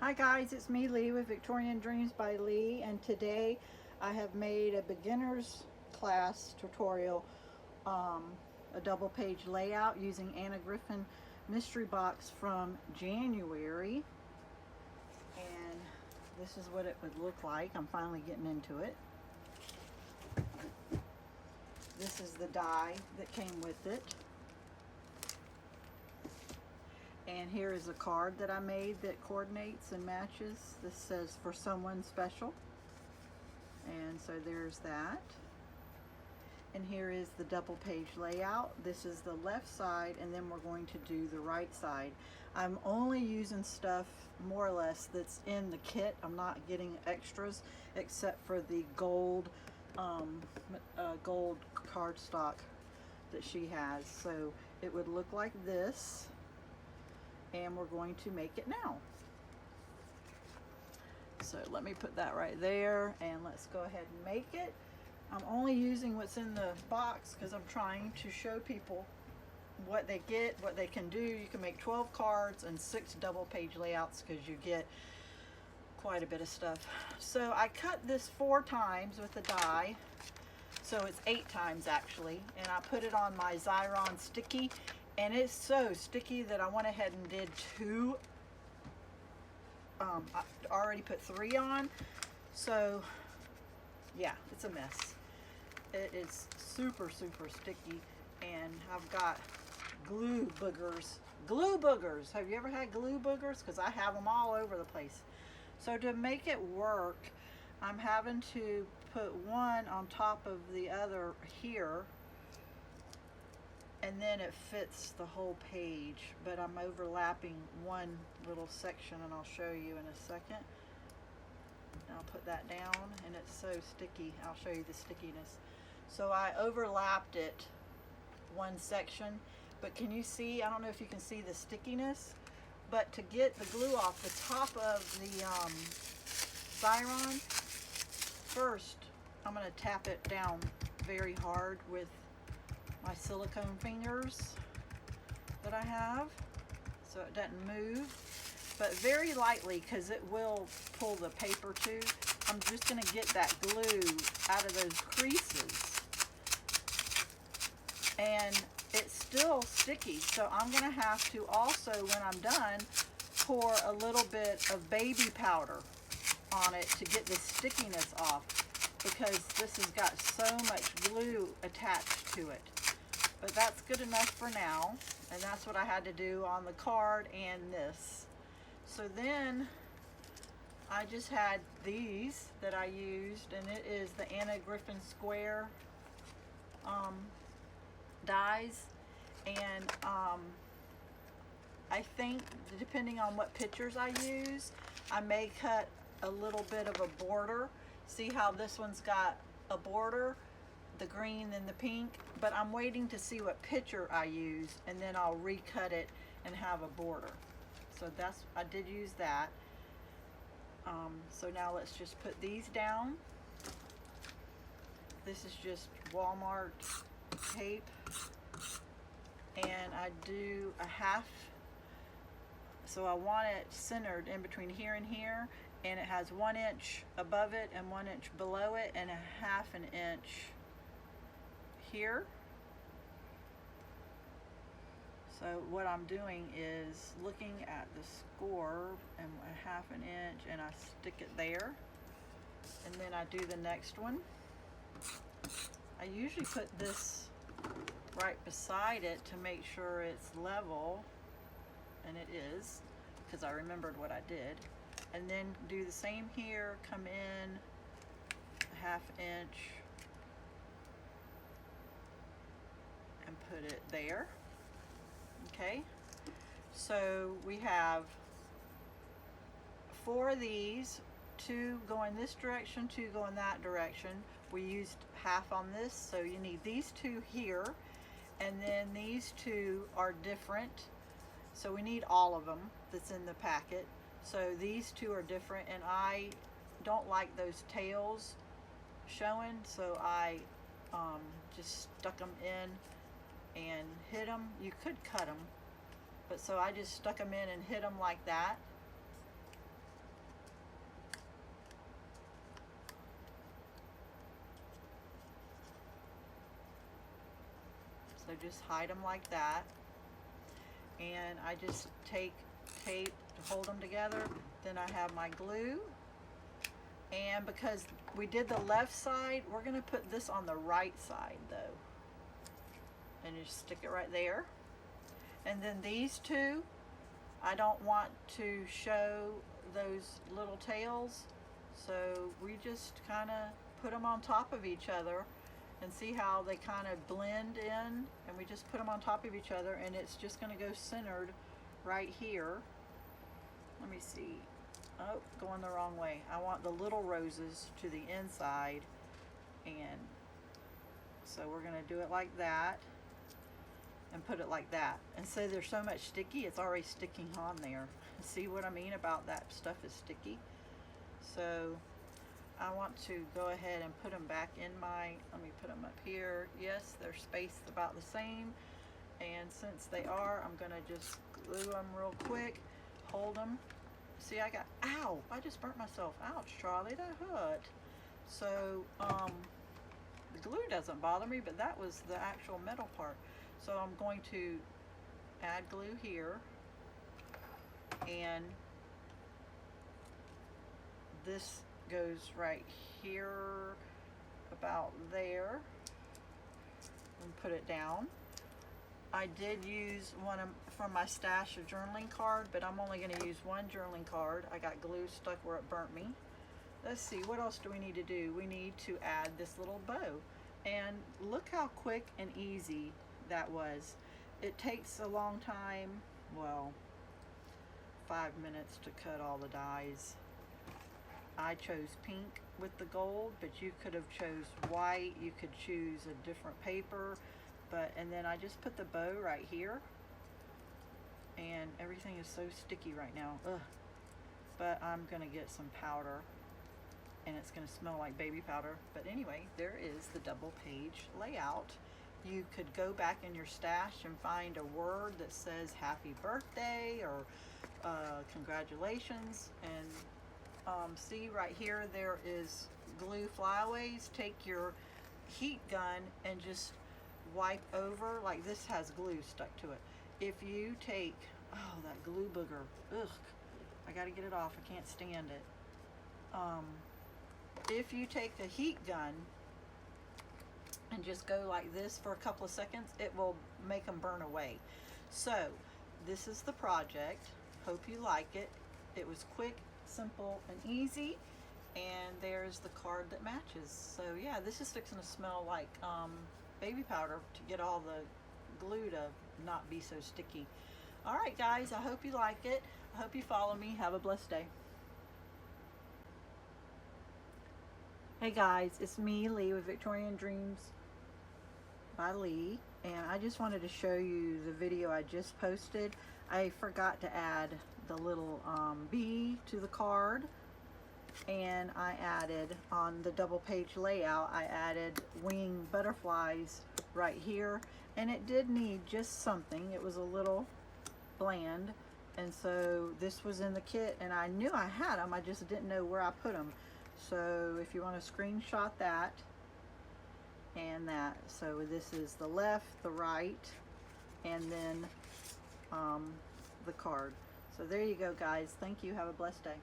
Hi guys, it's me Lee with Victorian Dreams by Lee, and today I have made a beginner's class tutorial, a double page layout using Anna Griffin mystery box from January, and this is what it would look like. I'm finally getting into it. This is the die that came with it. And here is a card that I made that coordinates and matches. This says for someone special. And so there's that. And here is the double page layout. This is the left side, and then we're going to do the right side. I'm only using stuff more or less that's in the kit. I'm not getting extras except for the gold gold cardstock that she has. So it would look like this. And we're going to make it now. So let me put that right there, and let's go ahead and make it. I'm only using what's in the box because I'm trying to show people what they get, what they can do. You can make 12 cards and 6 double page layouts because you get quite a bit of stuff. So I cut this 4 times with the die, so it's 8 times actually, and I put it on my Xyron sticky. And it's so sticky that I went ahead and did 2. I already put 3 on. So yeah, it's a mess. It is super, super sticky. And I've got glue boogers. Glue boogers. Have you ever had glue boogers? Because I have them all over the place. So to make it work, I'm having to put one on top of the other here. And then it fits the whole page, but I'm overlapping one little section, and I'll show you in a second. I'll put that down, and it's so sticky. I'll show you the stickiness. So I overlapped it one section, but can you see? I don't know if you can see the stickiness, but to get the glue off the top of the Xyron, first I'm going to tap it down very hard with my silicone fingers that I have so it doesn't move, but very lightly because it will pull the paper too. I'm just going to get that glue out of those creases, and it's still sticky, so I'm going to have to also, when I'm done, pour a little bit of baby powder on it to get the stickiness off, because this has got so much glue attached to it. But that's good enough for now, and that's what I had to do on the card and this. So then I just had these that I used, and it is the Anna Griffin Square dies, and I think depending on what pictures I use, I may cut a little bit of a border. See how this one's got a border? The green and the pink, but I'm waiting to see what picture I use, and then I'll recut it and have a border. So I did use that. So now let's just put these down. This is just Walmart tape, and I do a half, so I want it centered in between here and here, and it has 1 inch above it and 1 inch below it, and a half an inch here. So what I'm doing is looking at the score and a half an inch, and I stick it there, and then I do the next one. I usually put this right beside it to make sure it's level, and it is, because I remembered what I did. And then do the same here, come in a half inch and put it there. Okay, so we have 4 of these, 2 going this direction, 2 going that direction. We used half on this, so you need these 2 here, and then these 2 are different, so we need all of them that's in the packet. So these 2 are different, and I don't like those tails showing, so I just stuck them in and hit them. You could cut them, but so I just stuck them in and hit them like that. So just hide them like that. And I just take tape to hold them together. Then I have my glue. And because we did the left side, we're going to put this on the right side though. And just stick it right there. And then these two, I don't want to show those little tails, so we just kind of put them on top of each other and see how they kind of blend in, and we just put them on top of each other, and it's just going to go centered right here. Let me see. Oh, going the wrong way. I want the little roses to the inside, and so we're going to do it like that and put it like that. And so there's so much sticky, it's already sticking on there. See what I mean about that stuff is sticky? So I want to go ahead and put them back in my, let me put them up here. Yes, they're spaced about the same. And since they are, I'm gonna just glue them real quick, hold them. See, I got, ow, I just burnt myself. Ouch, Charlie, that hurt. So the glue doesn't bother me, but that was the actual metal part. So I'm going to add glue here, and this goes right here about there, and put it down. I did use one from my stash of journaling card, but I'm only going to use one journaling card. I got glue stuck where it burnt me. Let's see, what else do we need to do? We need to add this little bow, and look how quick and easy that was. It takes a long time, well, 5 minutes to cut all the dies. I chose pink with the gold, but you could have chose white, you could choose a different paper, and then I just put the bow right here, and everything is so sticky right now. Ugh. But I'm gonna get some powder, and it's gonna smell like baby powder. But anyway, there is the double page layout. You could go back in your stash and find a word that says happy birthday or congratulations, and see right here there is glue flyaways. Take your heat gun and just wipe over, like this has glue stuck to it. If you take, oh, that glue booger, ugh, I gotta get it off, I can't stand it. If you take a heat gun and just go like this for a couple of seconds, it will make them burn away. So this is the project. Hope you like it. It was quick, simple, and easy, and there's the card that matches. So yeah, this is fixing to smell like baby powder to get all the glue to not be so sticky. All right guys, I hope you like it. I hope you follow me. Have a blessed day. Hey guys, it's me, Lee, with Victorian Dreams by Lee, and I just wanted to show you the video I just posted. I forgot to add the little bee to the card, and I added on the double page layout, I added wing butterflies right here, and it did need just something. It was a little bland, and so this was in the kit, and I knew I had them, I just didn't know where I put them. So if you want to screenshot that and that, so this is the left, the right, and then the card. So there you go guys, thank you, have a blessed day.